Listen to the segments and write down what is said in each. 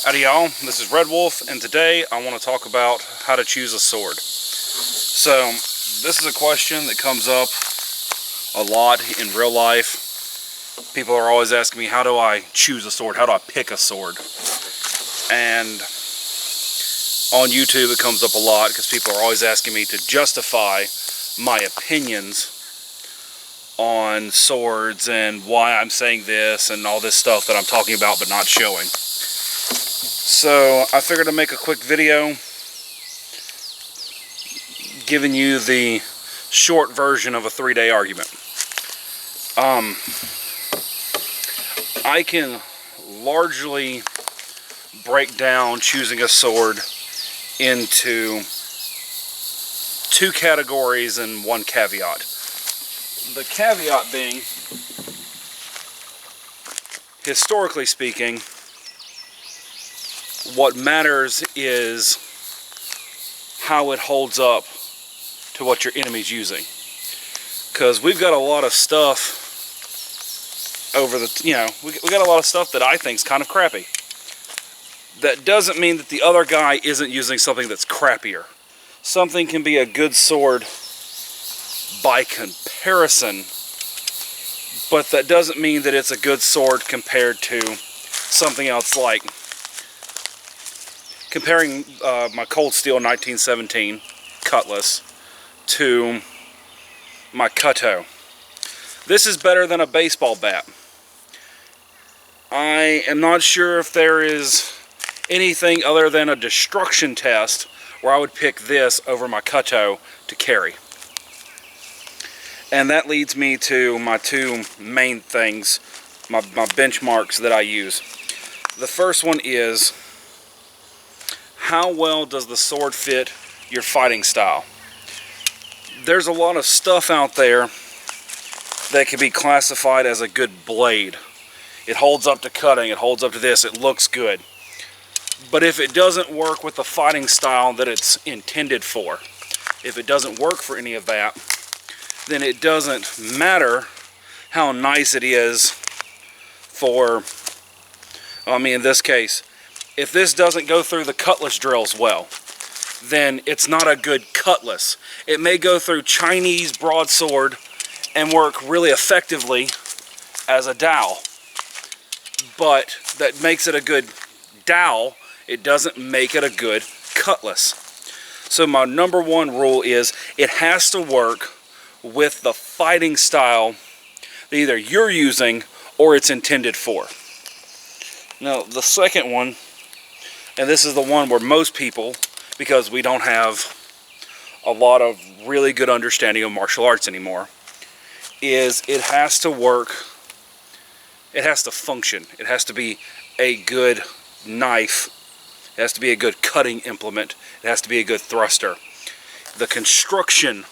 Howdy y'all, this is Redwolf, and today I want to talk about how to choose a sword. So, this is a question that comes up a lot in real life. People are always asking me, how do I choose a sword? How do I pick a sword? And on YouTube it comes up a lot because people are always asking me to justify my opinions on swords and why I'm saying this and all this stuff that I'm talking about but not showing. So I figured to make a quick video giving you the short version of a 3-day argument. I can largely break down choosing a sword into 2 categories and 1 caveat. The caveat being, historically speaking, what matters is how it holds up to what your enemy's using. Because we've got a lot of stuff over the, we got a lot of stuff that I think's kind of crappy. That doesn't mean that the other guy isn't using something that's crappier. Something can be a good sword by comparison, but that doesn't mean that it's a good sword compared to something else. Like comparing my Cold Steel 1917 Cutlass to my Cutto. This is better than a baseball bat. I am not sure if there is anything other than a destruction test where I would pick this over my Cutto to carry. And that leads me to my 2 main things, my benchmarks that I use. The first one is, how well does the sword fit your fighting style? There's a lot of stuff out there that can be classified as a good blade. It holds up to cutting, it holds up to this, it looks good. But if it doesn't work with the fighting style that it's intended for, if it doesn't work for any of that, then it doesn't matter how nice it is for, in this case, if this doesn't go through the cutlass drills well, then it's not a good cutlass. It may go through Chinese broadsword and work really effectively as a dowel, but that makes it a good dowel. It doesn't make it a good cutlass. So my number 1 rule is it has to work with the fighting style that either you're using or it's intended for. Now the second one, and this is the one where most people, because we don't have a lot of really good understanding of martial arts anymore, is it has to work, it has to function. It has to be a good knife. It has to be a good cutting implement. It has to be a good thruster. The construction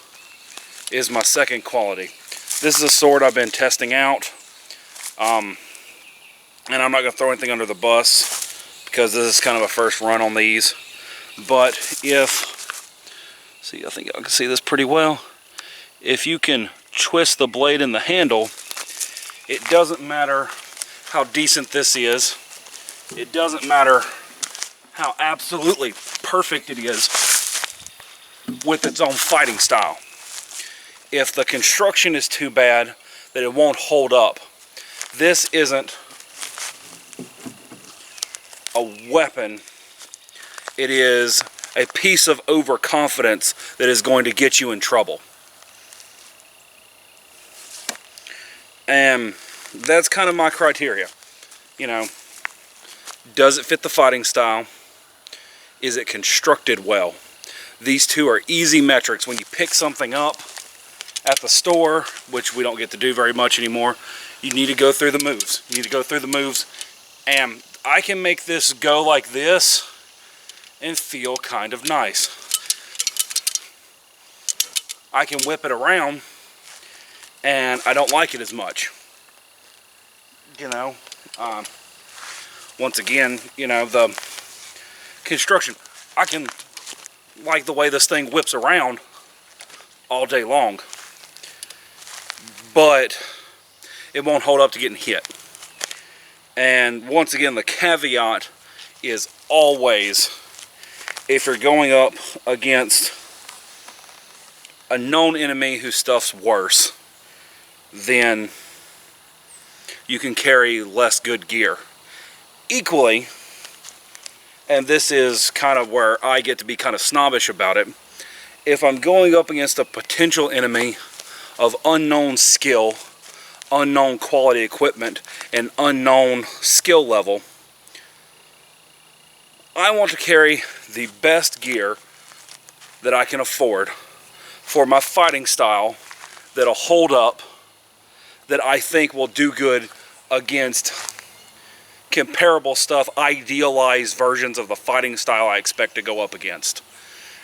is my second quality. This is a sword I've been testing out. And I'm not going to throw anything under the bus because this is kind of a first run on these. But see, I think I can see this pretty well. If you can twist the blade in the handle, it doesn't matter how decent this is. It doesn't matter how absolutely perfect it is with its own fighting style. If the construction is too bad that it won't hold up, this isn't a weapon. It is a piece of overconfidence that is going to get you in trouble. And that's kind of my criteria. Does it fit the fighting style? Is it constructed well? These 2 are easy metrics. When you pick something up at the store, which we don't get to do very much anymore, you need to go through the moves. You need to go through the moves, and I can make this go like this and feel kind of nice. I can whip it around and I don't like it as much. Once again, the construction, I can like the way this thing whips around all day long, but it won't hold up to getting hit. And once again, the caveat is always, if you're going up against a known enemy whose stuff's worse, then you can carry less good gear. Equally, and this is kind of where I get to be kind of snobbish about it, if I'm going up against a potential enemy of unknown skill, unknown quality equipment, and unknown skill level, I want to carry the best gear that I can afford for my fighting style that'll hold up, that I think will do good against comparable stuff, idealized versions of the fighting style I expect to go up against.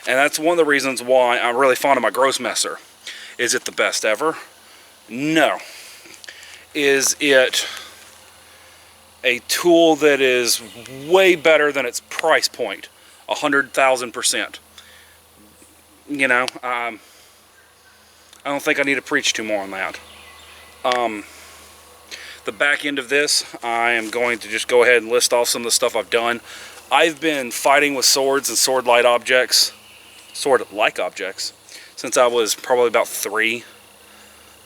And that's one of the reasons why I'm really fond of my Grossmesser. Is it the best ever? No. Is it a tool that is way better than its price point? 100,000%. You know, I don't think I need to preach too more on that. The back end of this, I am going to just go ahead and list off some of the stuff I've done. I've been fighting with swords and sword-like objects, since I was probably about 3.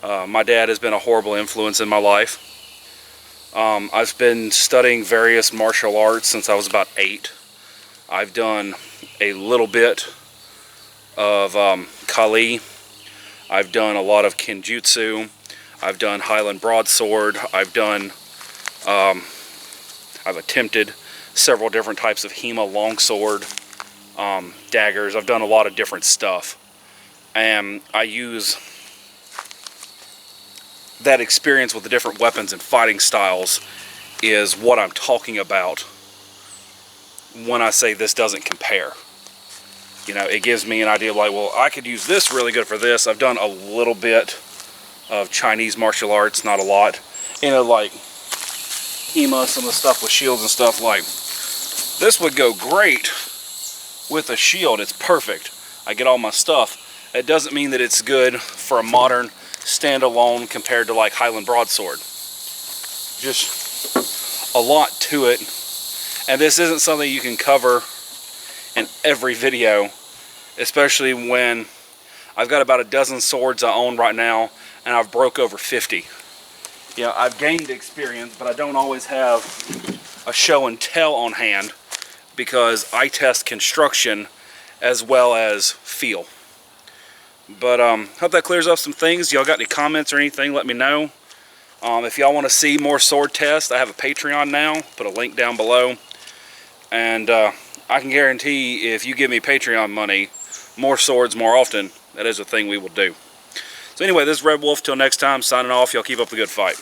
My dad has been a horrible influence in my life. I've been studying various martial arts since I was about 8. I've done a little bit of Kali. I've done a lot of Kenjutsu. I've done Highland Broadsword. I've attempted several different types of Hema longsword, daggers. I've done a lot of different stuff. And I use that experience with the different weapons and fighting styles is what I'm talking about when I say this doesn't compare. You know, it gives me an idea of like, well, I could use this really good for this. I've done a little bit of Chinese martial arts, not a lot. You know, like Hema, some of the stuff with shields and stuff, like this would go great with a shield. It's perfect. I get all my stuff. It doesn't mean that it's good for a modern standalone compared to like Highland Broadsword. Just a lot to it. And this isn't something you can cover in every video, especially when I've got about a dozen swords I own right now, and I've broke over 50. You know, I've gained experience, but I don't always have a show and tell on hand because I test construction as well as feel. But hope that clears up some things. Y'all got any comments or anything, let me know. If y'all want to see more sword tests, I have a Patreon now. Put a link down below. And I can guarantee if you give me Patreon money, more swords more often, that is a thing we will do. So anyway, this is Redwolf. Till next time, signing off. Y'all keep up the good fight.